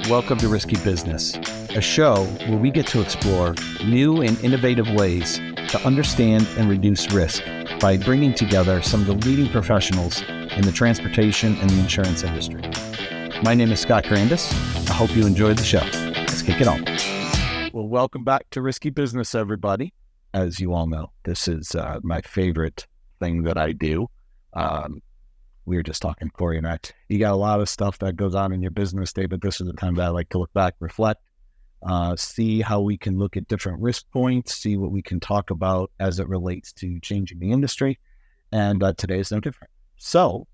Welcome to Risky Business, a show where we get to explore new and innovative ways to understand and reduce risk by bringing together some of the leading professionals in the transportation and the insurance industry. My name is Scott Grandis. I hope you enjoyed the show. Let's kick it on. Well, welcome back to Risky Business, everybody. As you all know, this is my favorite thing that I do. We were just talking, Cory and I. You got a lot of stuff that goes on in your business day, but this is the time that I like to look back, reflect, see how we can look at different risk points, see what we can talk about as it relates to changing the industry. And today is no different. So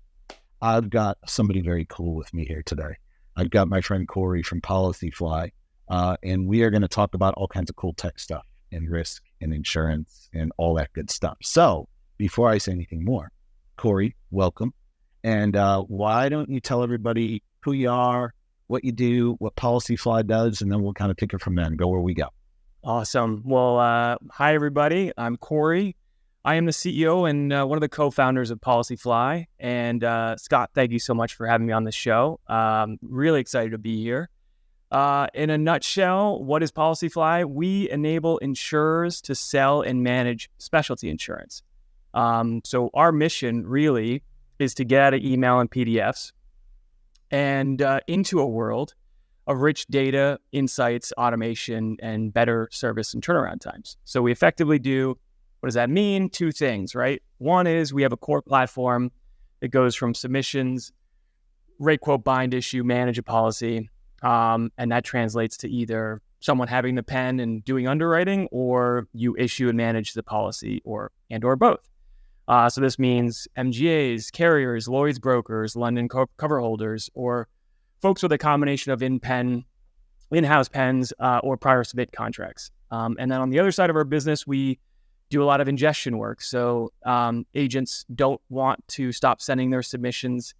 I've got somebody very cool with me here today. I've got my friend Cory from PolicyFly, and we are going to talk about all kinds of cool tech stuff and risk and insurance and all that good stuff. So before I say anything more, Cory, welcome. And why don't you tell everybody who you are, what you do, what PolicyFly does, and then we'll kind of take it from there and go where we go. Awesome. Well, hi, everybody. I'm Cory. I am the CEO and one of the co-founders of PolicyFly. And Scott, thank you so much for having me on the show. Really excited to be here. In a nutshell, what is PolicyFly? We enable insurers to sell and manage specialty insurance. So our mission really is to get out of email and PDFs and into a world of rich data, insights, automation, and better service and turnaround times. So we effectively do, what does that mean? Two things, right? One is we have a core platform that goes from submissions, rate, quote, bind, issue, manage a policy, and that translates to either someone having the pen and doing underwriting, or you issue and manage the policy, or both. So this means MGAs, carriers, Lloyd's brokers, London cover holders, or folks with a combination of in-house pens, or prior submit contracts. And then on the other side of our business, we do a lot of ingestion work. So agents don't want to stop sending their submissions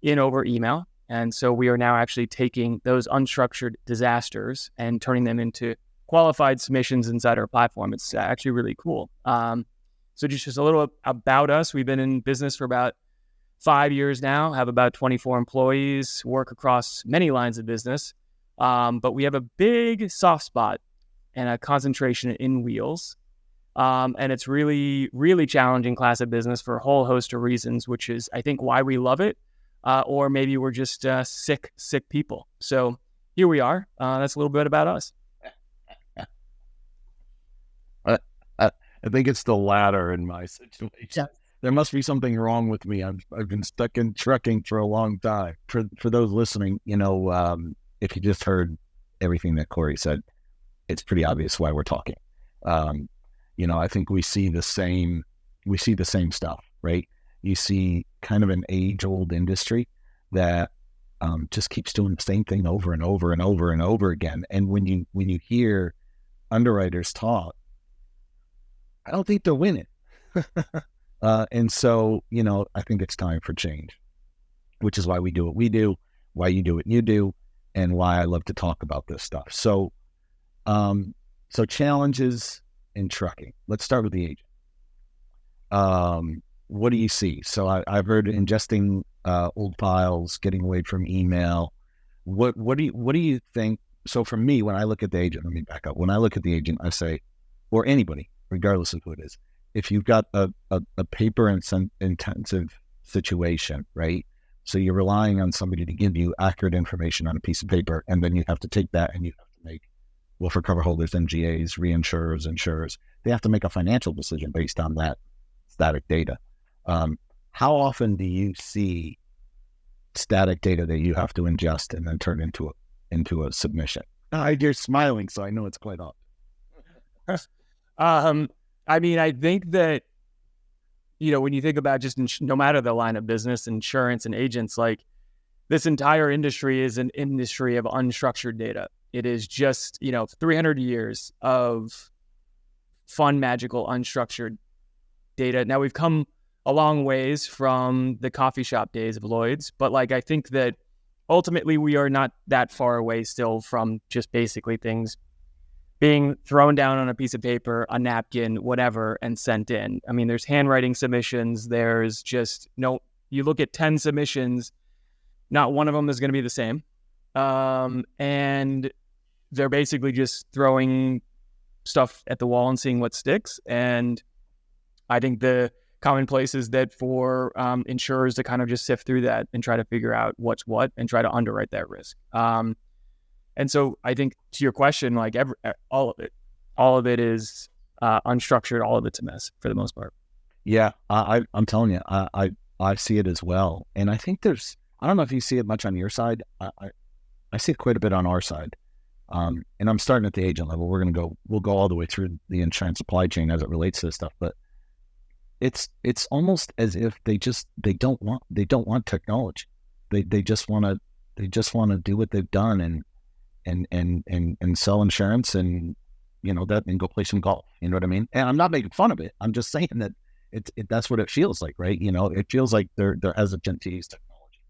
in over email. And so we are now actually taking those unstructured disasters and turning them into qualified submissions inside our platform. It's actually really cool. So just a little about us. We've been in business for about 5 years now, have about 24 employees, work across many lines of business. But we have a big soft spot and a concentration in wheels. And it's really, really challenging class of business for a whole host of reasons, which is, I think, why we love it. Or maybe we're just sick people. So here we are. That's a little bit about us. I think it's the latter in my situation. Yeah. There must be something wrong with me. I've been stuck in trucking for a long time. For those listening, if you just heard everything that Cory said, it's pretty obvious why we're talking. I think we see the same stuff, right? You see kind of an age-old industry that just keeps doing the same thing over and over and over and over again. And when you hear underwriters talk, I don't think they're winning. And so, I think it's time for change, which is why we do what we do, why you do what you do, and why I love to talk about this stuff. So challenges in trucking. Let's start with the agent. What do you see? So I've heard ingesting old files, getting away from email. What do you think? So for me, when I look at the agent, let me back up. When I look at the agent, I say, or anybody, regardless of who it is, if you've got a paper intensive situation, right? So you're relying on somebody to give you accurate information on a piece of paper, and then you have to take that and you have to make, well, for cover holders, MGAs, reinsurers, insurers, they have to make a financial decision based on that static data. How often do you see static data that you have to ingest and then turn into a submission? You're smiling, so I know it's quite often. I think that, when you think about just no matter the line of business, insurance and agents, like this entire industry is an industry of unstructured data. It is just, 300 years of fun, magical, unstructured data. Now we've come a long ways from the coffee shop days of Lloyd's, but I think that ultimately we are not that far away still from just basically things being thrown down on a piece of paper, a napkin, whatever, and sent in. I mean, there's handwriting submissions. There's just you look at 10 submissions, not one of them is going to be the same. and they're basically just throwing stuff at the wall and seeing what sticks. And I think the commonplace is that for insurers to kind of just sift through that and try to figure out what's what and try to underwrite that risk. And so I think to your question, like all of it is unstructured. All of it's a mess for the most part. Yeah, I'm telling you, I see it as well. And I think I don't know if you see it much on your side. I see it quite a bit on our side. And I'm starting at the agent level. We'll go all the way through the insurance supply chain as it relates to this stuff. But it's almost as if they don't want technology. They just want to do what they've done and sell insurance and that and go play some golf. You know what I mean? And I'm not making fun of it. I'm just saying that that's what it feels like, right? It feels like they're hesitant to use technology.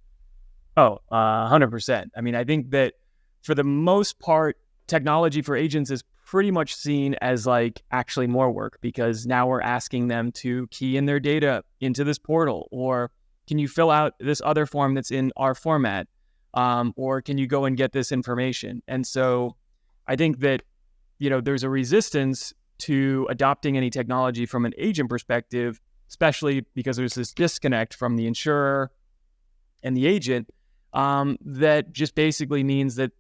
100%. I mean, I think that for the most part, technology for agents is pretty much seen as like actually more work, because now we're asking them to key in their data into this portal, or can you fill out this other form that's in our format, or can you go and get this information? And so I think that, there's a resistance to adopting any technology from an agent perspective, especially because there's this disconnect from the insurer and the agent, that just basically means that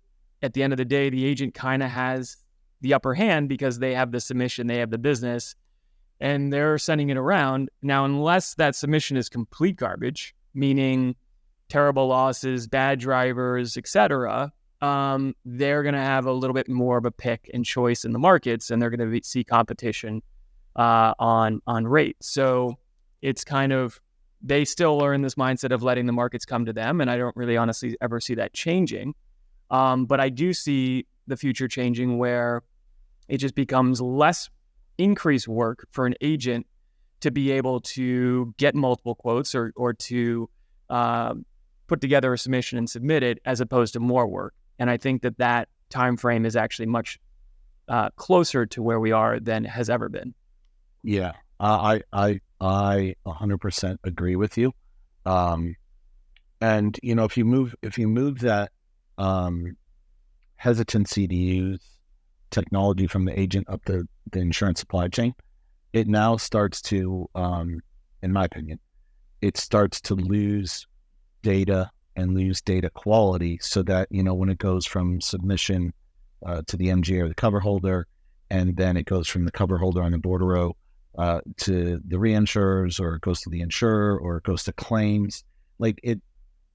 at the end of the day, the agent kind of has the upper hand because they have the submission, they have the business, and they're sending it around. Now, unless that submission is complete garbage, meaning terrible losses, bad drivers, etc., they're going to have a little bit more of a pick and choice in the markets, and they're going to see competition on rate. So it's kind of, they still are in this mindset of letting the markets come to them, and I don't really honestly ever see that changing. But I do see the future changing where it just becomes less increased work for an agent to be able to get multiple quotes or to put together a submission and submit it, as opposed to more work. And I think that time frame is actually much closer to where we are than it has ever been. Yeah, I 100% agree with you. And if you move that hesitancy to use technology from the agent up the insurance supply chain, it now starts to, in my opinion, it starts to lose data and lose data quality, so that, when it goes from submission to the MGA or the cover holder, and then it goes from the cover holder on the bordereau to the reinsurers, or it goes to the insurer, or it goes to claims,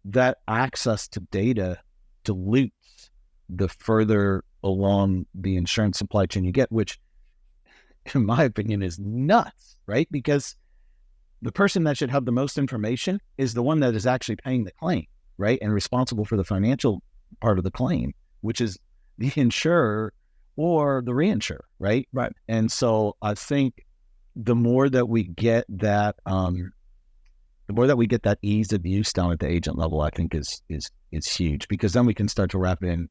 that access to data dilutes the further along the insurance supply chain you get, which in my opinion is nuts, right? Because the person that should have the most information is the one that is actually paying the claim, right? And responsible for the financial part of the claim, which is the insurer or the reinsurer, right? Right. And so I think the more that we get that, ease of use down at the agent level, I think is huge, because then we can start to wrap in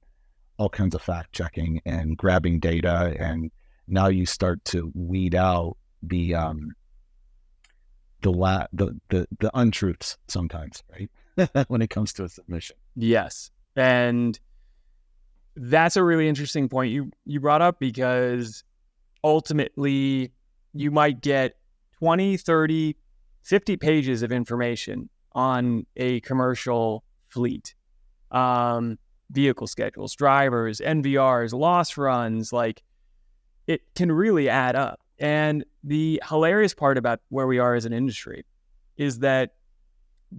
all kinds of fact checking and grabbing data, and now you start to weed out the untruths sometimes, right? When it comes to a submission. Yes. And that's a really interesting point you brought up, because ultimately you might get 20, 30, 50 pages of information on a commercial fleet, vehicle schedules, drivers, NVRs, loss runs. Like, it can really add up. And the hilarious part about where we are as an industry is that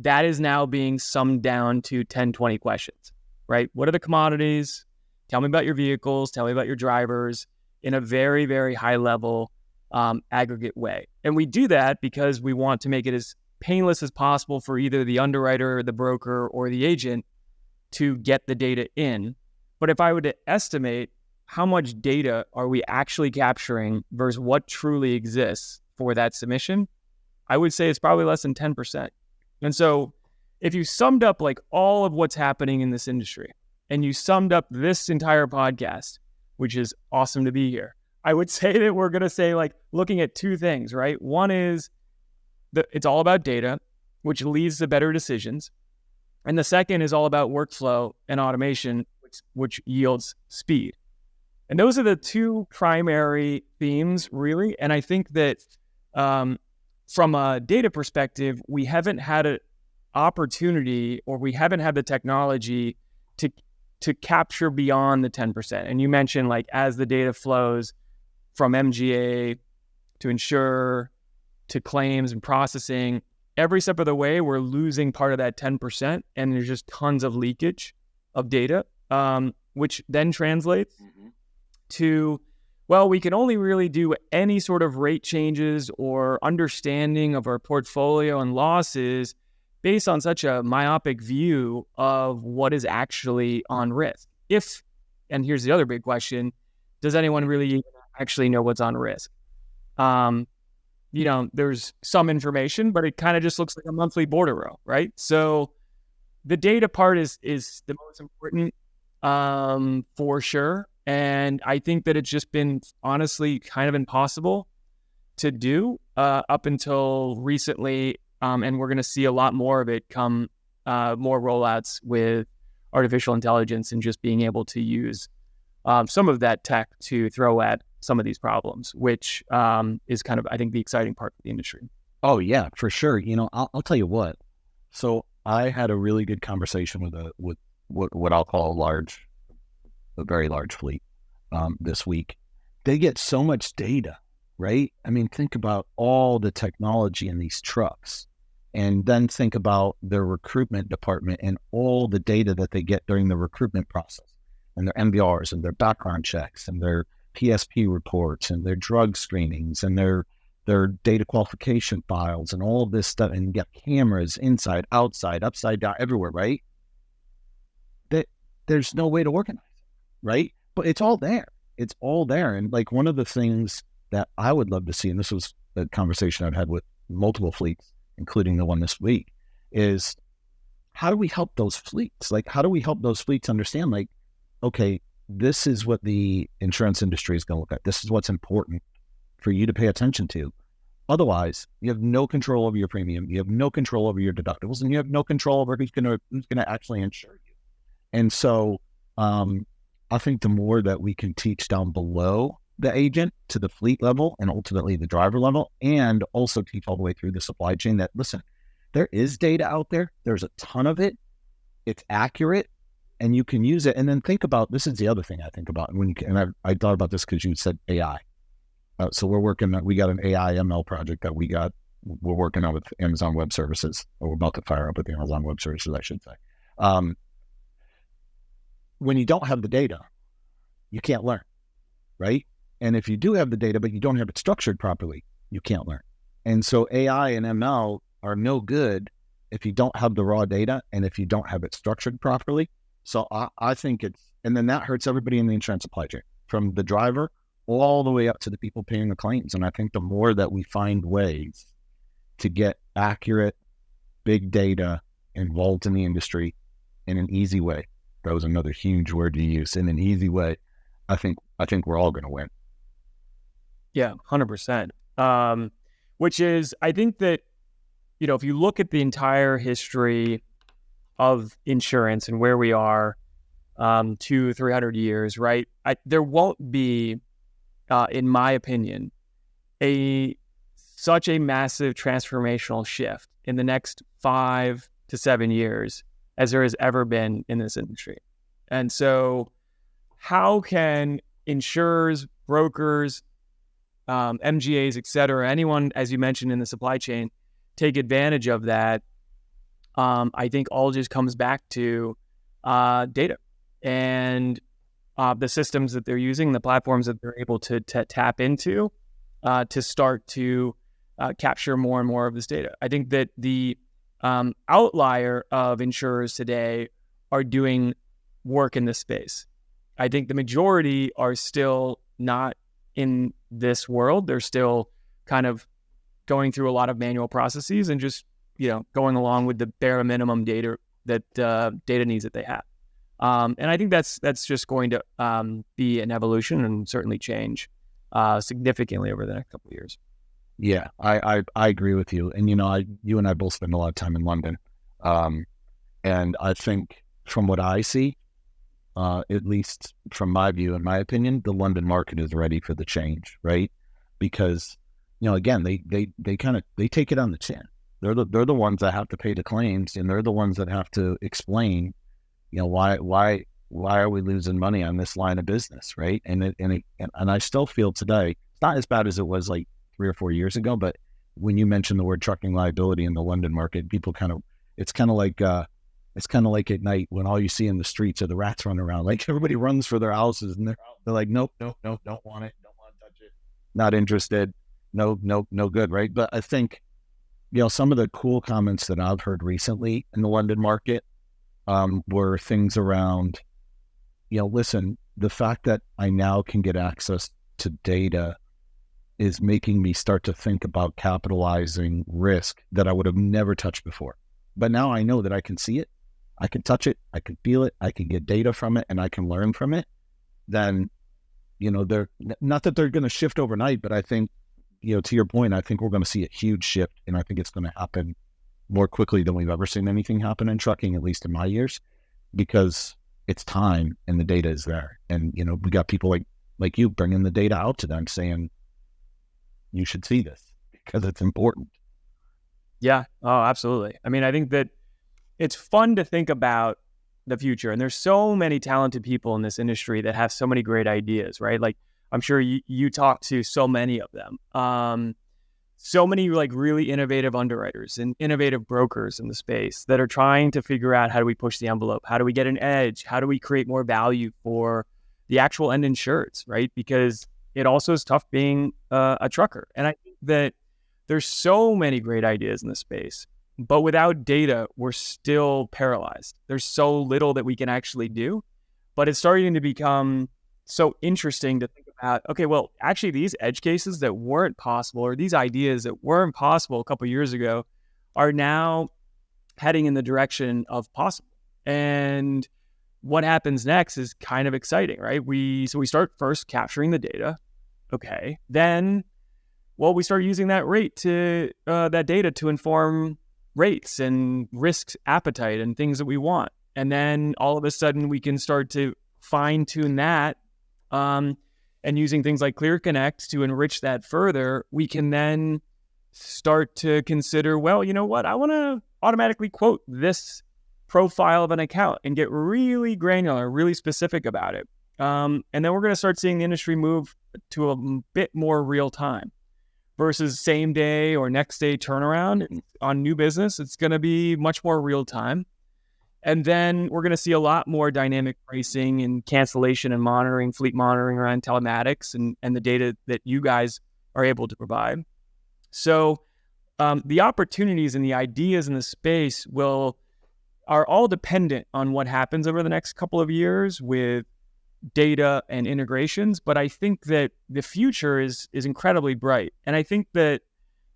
is now being summed down to 10, 20 questions, right? What are the commodities? Tell me about your vehicles. Tell me about your drivers, in a very, very high level aggregate way. And we do that because we want to make it as painless as possible for either the underwriter, or the broker, or the agent to get the data in. But if I were to estimate how much data are we actually capturing versus what truly exists for that submission, I would say it's probably less than 10%. And so if you summed up like all of what's happening in this industry, and you summed up this entire podcast, which is awesome to be here, I would say that we're going to say, like, looking at two things, right? One is that it's all about data, which leads to better decisions. And the second is all about workflow and automation, choice, which yields speed. And those are the two primary themes, really. And I think that from a data perspective, we haven't had an opportunity, or we haven't had the technology to capture beyond the 10%. And you mentioned, like, as the data flows from MGA to insurer to claims and processing, every step of the way, we're losing part of that 10%, and there's just tons of leakage of data, which then translates to, well, we can only really do any sort of rate changes or understanding of our portfolio and losses based on such a myopic view of what is actually on risk. And here's the other big question, does anyone really actually know what's on risk? There's some information, but it kind of just looks like a monthly bordereau, right? So the data part is the most important, for sure. And I think that it's just been honestly kind of impossible to do up until recently. And we're going to see a lot more of it come, more rollouts with artificial intelligence and just being able to use some of that tech to throw at some of these problems, which is kind of, I think, the exciting part of the industry. Oh, yeah, for sure. I'll tell you what. So I had a really good conversation with what I'll call a very large fleet this week. They get so much data, right? I mean, think about all the technology in these trucks, and then think about their recruitment department and all the data that they get during the recruitment process, and their MBRs and their background checks and their PSP reports and their drug screenings and their data qualification files and all this stuff, and get cameras inside, outside, upside down, everywhere, right? There's no way to organize it, right? But it's all there. It's all there. And like, one of the things that I would love to see, and this was a conversation I've had with multiple fleets, including the one this week, is how do we help those fleets? Like, how do we help those fleets understand, like, okay, this is what the insurance industry is going to look at. This is what's important for you to pay attention to. Otherwise, you have no control over your premium. You have no control over your deductibles, and you have no control over who's going to actually insure you. And so I think the more that we can teach down below the agent to the fleet level and ultimately the driver level, and also teach all the way through the supply chain, that, listen, there is data out there. There's a ton of it. It's accurate, and you can use it. And then think about, this is the other thing I think about. And I thought about this because you said AI. So we got an AI ML project that we're working on with Amazon Web Services, or we're about to fire up with the Amazon Web Services, I should say. When you don't have the data, you can't learn, right? And if you do have the data, but you don't have it structured properly, you can't learn. And so AI and ML are no good if you don't have the raw data and if you don't have it structured properly. So I think and then that hurts everybody in the insurance supply chain, from the driver all the way up to the people paying the claims. And I think the more that we find ways to get accurate, big data involved in the industry in an easy way, that was another huge word to use, in an easy way, I think we're all going to win. Yeah, 100%. Which is, I think that, if you look at the entire history of insurance and where we are 200-300 years, right? There won't be, in my opinion, such a massive transformational shift in the next 5 to 7 years as there has ever been in this industry. And so how can insurers, brokers, MGAs, et cetera, anyone, as you mentioned, in the supply chain, take advantage of that? I think all just comes back to data and the systems that they're using, the platforms that they're able to tap into to start to capture more and more of this data. I think that the outlier of insurers today are doing work in this space. I think the majority are still not in this world. They're still kind of going through a lot of manual processes and just, going along with the bare minimum data needs that they have. And I think that's just going to be an evolution and certainly change significantly over the next couple of years. Yeah, I agree with you. And, you and I both spend a lot of time in London. And I think from what I see, at least from my view, in my opinion, the London market is ready for the change, right? Because, again, they take it on the chin. They're the ones that have to pay the claims, and they're the ones that have to explain, why are we losing money on this line of business, right? And I still feel today, it's not as bad as it was like 3 or 4 years ago, but when you mention the word trucking liability in the London market, people it's kind of like at night when all you see in the streets are the rats running around. Like everybody runs for their houses and they're like, nope, don't want it, don't want to touch it, not interested, no good, right? But I think, some of the cool comments that I've heard recently in the London market were things around, listen, the fact that I now can get access to data is making me start to think about capitalizing risk that I would have never touched before. But now I know that I can see it, I can touch it, I can feel it, I can get data from it, and I can learn from it. Then, they're not that they're going to shift overnight, but I think, to your point, I think we're going to see a huge shift, and I think it's going to happen more quickly than we've ever seen anything happen in trucking, at least in my years, because it's time and the data is there. And, we got people like you bringing the data out to them saying, you should see this because it's important. Yeah. Oh, absolutely. I mean, I think that it's fun to think about the future, and there's so many talented people in this industry that have so many great ideas, right? Like, I'm sure you talk to so many of them. So many like really innovative underwriters and innovative brokers in the space that are trying to figure out, how do we push the envelope? How do we get an edge? How do we create more value for the actual end insureds, right? Because it also is tough being a trucker. And I think that there's so many great ideas in this space, but without data, we're still paralyzed. There's so little that we can actually do, but it's starting to become so interesting to think about, okay, well, actually these edge cases that weren't possible, or these ideas that weren't possible a couple of years ago, are now heading in the direction of possible. And what happens next is kind of exciting, right? We start first capturing the data. Okay. Then, well, we start using that data to inform rates and risk appetite and things that we want. And then all of a sudden we can start to fine tune that. And using things like Clear Connect to enrich that further, we can then start to consider, well, you know what? I want to automatically quote this profile of an account and get really granular, really specific about it. And then we're going to start seeing the industry move to a bit more real time versus same day or next day turnaround on new business. It's going to be much more real time. And then we're going to see a lot more dynamic pricing and cancellation and monitoring, fleet monitoring around telematics and the data that you guys are able to provide. So the opportunities and the ideas in the space are all dependent on what happens over the next couple of years with data and integrations. But I think that the future is incredibly bright. And I think that,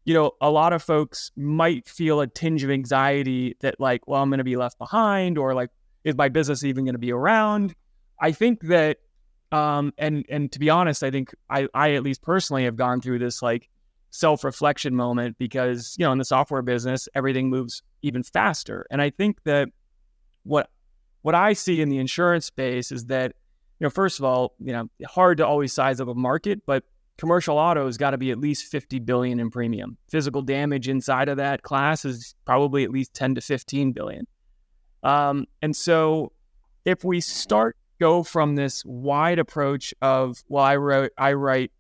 a lot of folks might feel a tinge of anxiety that like, well, I'm going to be left behind, or like, is my business even going to be around? I think that, and to be honest, I think I at least personally have gone through this like self-reflection moment because, in the software business, everything moves even faster. And I think that what I see in the insurance space is that, first of all, hard to always size up a market, but commercial auto has got to be at least $50 billion in premium. Physical damage inside of that class is probably at least 10 to 15 billion. And so if we go from this wide approach of, well, I write,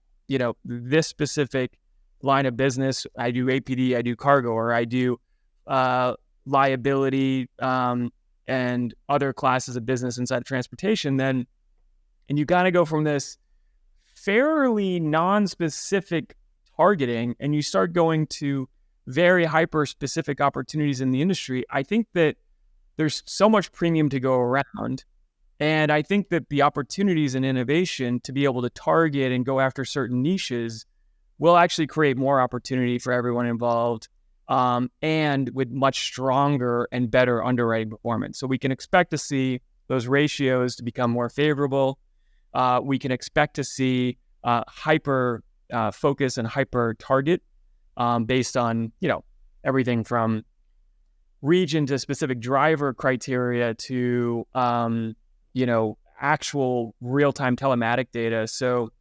this specific line of business, I do APD, I do cargo, or I do liability and other classes of business inside of transportation, and you got to go from this fairly non-specific targeting, and you start going to very hyper-specific opportunities in the industry. I think that there's so much premium to go around, and I think that the opportunities and innovation to be able to target and go after certain niches will actually create more opportunity for everyone involved, and with much stronger and better underwriting performance. So we can expect to see those ratios to become more favorable. We can expect to see hyper focus and hyper target based on, everything from region to specific driver criteria to, actual real-time telematic data. So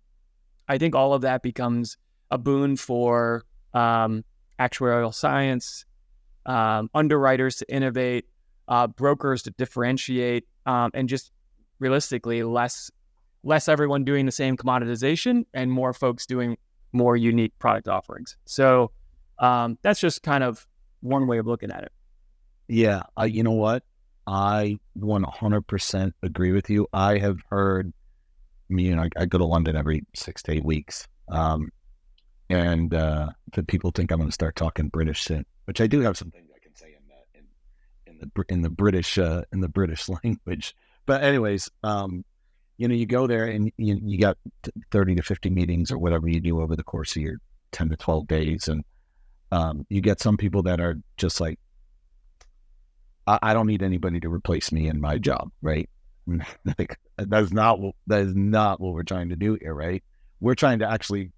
I think all of that becomes a boon for actuarial science, underwriters to innovate, brokers to differentiate, and just realistically less everyone doing the same commoditization and more folks doing more unique product offerings. So that's just kind of one way of looking at it. Yeah, you know what? I 100% agree with you. I have heard, I go to London every 6 to 8 weeks, and the people think I'm going to start talking British soon, which I do have some things I can say in the British language. But anyways, you go there and you got 30 to 50 meetings or whatever you do over the course of your 10 to 12 days, and you get some people that are just like, I don't need anybody to replace me in my job, right? Like, that is not what we're trying to do here, right? We're trying to actually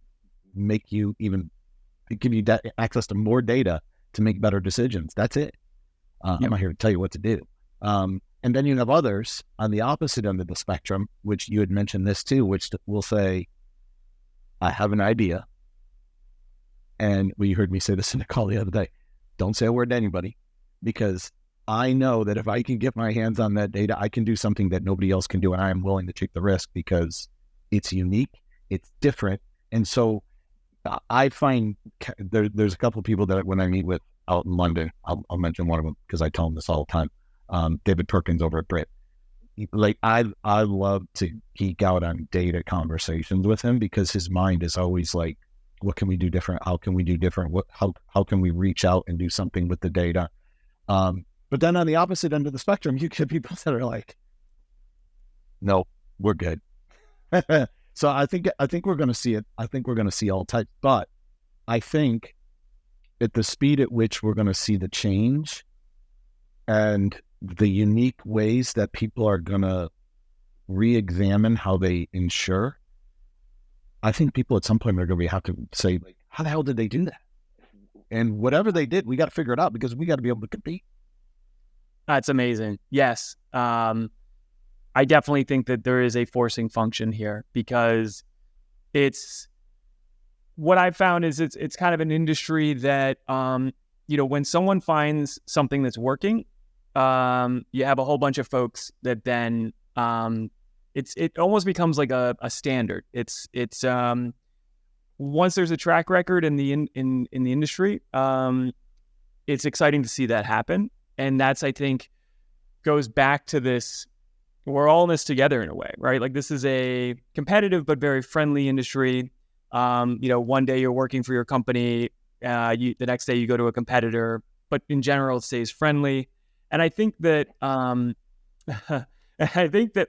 make you give you access to more data to make better decisions. That's it. I'm not here to tell you what to do. And then you have others on the opposite end of the spectrum, which you had mentioned this too, which will say, I have an idea. And you heard me say this in a call the other day. Don't say a word to anybody, because I know that if I can get my hands on that data, I can do something that nobody else can do, and I am willing to take the risk because it's unique, it's different. And so I find there's a couple of people that when I meet with out in London, I'll mention one of them because I tell them this all the time. David Perkins over at Brit. Like, I love to geek out on data conversations with him because his mind is always like, what can we do different? How can we do different? How can we reach out and do something with the data? But then on the opposite end of the spectrum, you get people that are like, no, we're good. So I think we're going to see it. I think we're going to see all types, but I think at the speed at which we're going to see the change and the unique ways that people are going to re-examine how they insure, I think people at some point are going to have to say, like, how the hell did they do that? And whatever they did, we got to figure it out because we got to be able to compete. That's amazing. Yes. I definitely think that there is a forcing function here because it's what I've found is it's kind of an industry that, when someone finds something that's working, you have a whole bunch of folks that then it almost becomes like a standard. It's once there's a track record in the industry, it's exciting to see that happen. And that's, I think, goes back to this, we're all in this together in a way, right? Like, this is a competitive but very friendly industry. One day you're working for your company, the next day you go to a competitor, but in general it stays friendly. And I think that,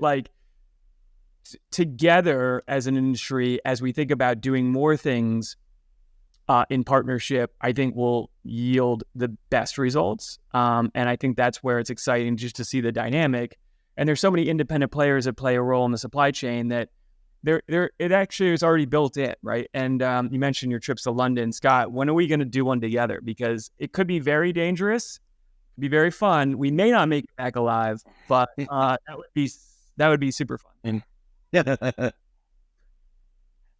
like, together as an industry, as we think about doing more things in partnership, I think will yield the best results. And I think that's where it's exciting just to see the dynamic. And there's so many independent players that play a role in the supply chain that it actually is already built in, right? And you mentioned your trips to London. Scott, when are we going to do one together? Because it could be very dangerous, be very fun. We may not make it back alive, but that would be super fun. And yeah,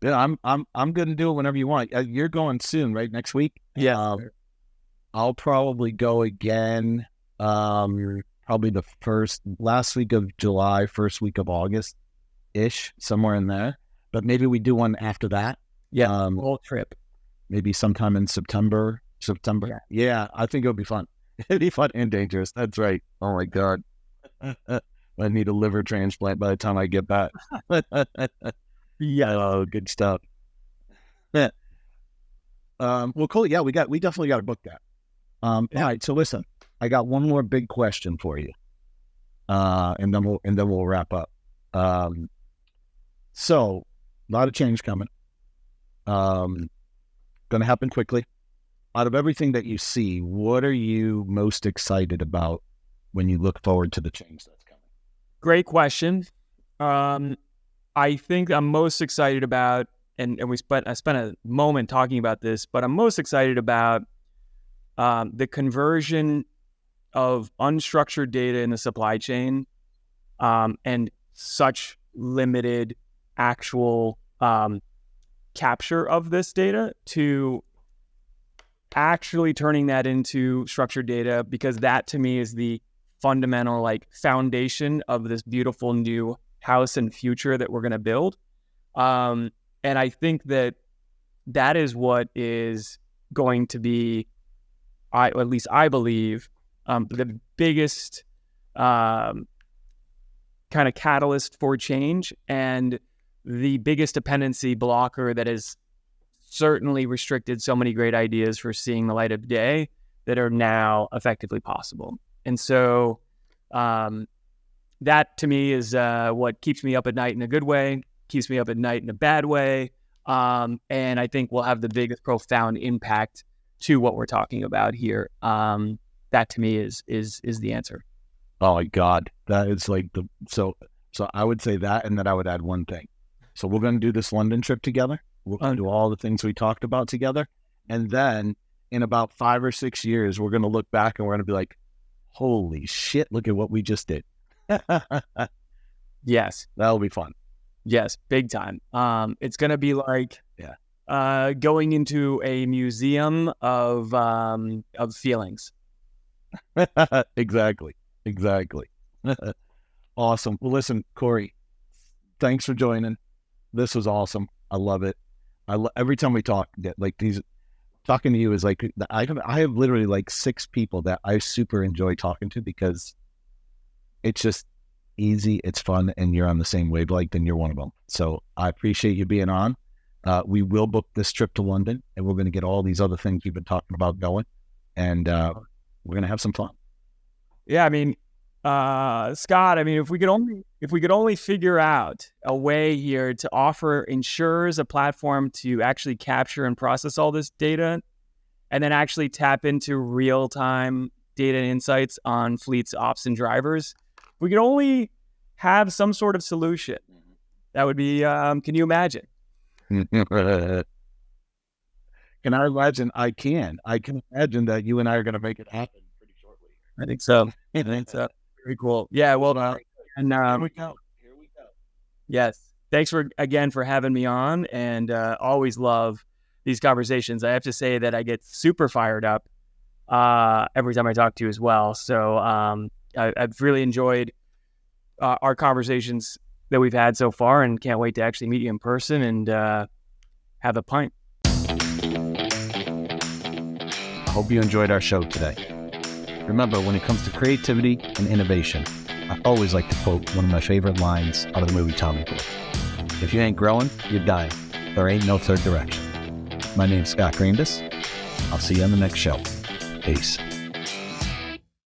I'm going to do it whenever you want. You're going soon, right? Next week? Yeah. I'll probably go again. Probably the last week of July, first week of August-ish, somewhere in there. But maybe we do one after that. Yeah, whole trip. Maybe sometime in September. Yeah, I think it'll be fun. It'll be fun and dangerous. That's right. Oh my God. I need a liver transplant by the time I get back. Yeah, oh, good stuff. Yeah. Well, cool. Yeah, we definitely got to book that. All right. So listen, I got one more big question for you, and then we'll wrap up. So a lot of change coming. Going to happen quickly. Out of everything that you see, what are you most excited about when you look forward to the change that's coming? Great question. I think I'm most excited about, and I spent a moment talking about this, but I'm most excited about the conversion of unstructured data in the supply chain and such limited actual capture of this data to actually turning that into structured data, because that to me is the fundamental foundation of this beautiful new house and future that we're going to build. And I think that is what is going to be, at least I believe, the biggest kind of catalyst for change, and the biggest dependency blocker that has certainly restricted so many great ideas for seeing the light of day that are now effectively possible. And so that to me is what keeps me up at night in a good way, keeps me up at night in a bad way, and I think will have the biggest profound impact to what we're talking about here. That to me is the answer. Oh my God, that is so I would say that, and then I would add one thing. So we're going to do this London trip together. We're going to do all the things we talked about together. And then in about 5 or 6 years, we're going to look back and we're going to be like, holy shit, look at what we just did. Yes. That'll be fun. Yes, big time. It's going to be like going into a museum of feelings. Exactly. Awesome. Well, listen, Cory, thanks for joining. This was awesome. I love it. Every time we talk, talking to you is I have literally 6 people that I super enjoy talking to, because it's just easy, it's fun, and you're on the same wavelength, and you're one of them. So I appreciate you being on. We will book this trip to London, and we're going to get all these other things we've been talking about going, and we're going to have some fun. Yeah, I mean, Scott, I mean, if we could only figure out a way here to offer insurers a platform to actually capture and process all this data, and then actually tap into real-time data insights on fleets, ops, and drivers, if we could only have some sort of solution, that would be, can you imagine? Can I imagine? I can imagine that you and I are going to make it happen pretty shortly. I think so. Very cool. Yeah. Well, and Here we go. Yes. Thanks again for having me on, and always love these conversations. I have to say that I get super fired up every time I talk to you as well. So I've really enjoyed our conversations that we've had so far, and can't wait to actually meet you in person and have a pint. I hope you enjoyed our show today. Remember, when it comes to creativity and innovation, I always like to quote one of my favorite lines out of the movie Tommy Boy. If you ain't growing, you're dying. There ain't no third direction. My name's Scott Greenbus. I'll see you on the next show. Peace.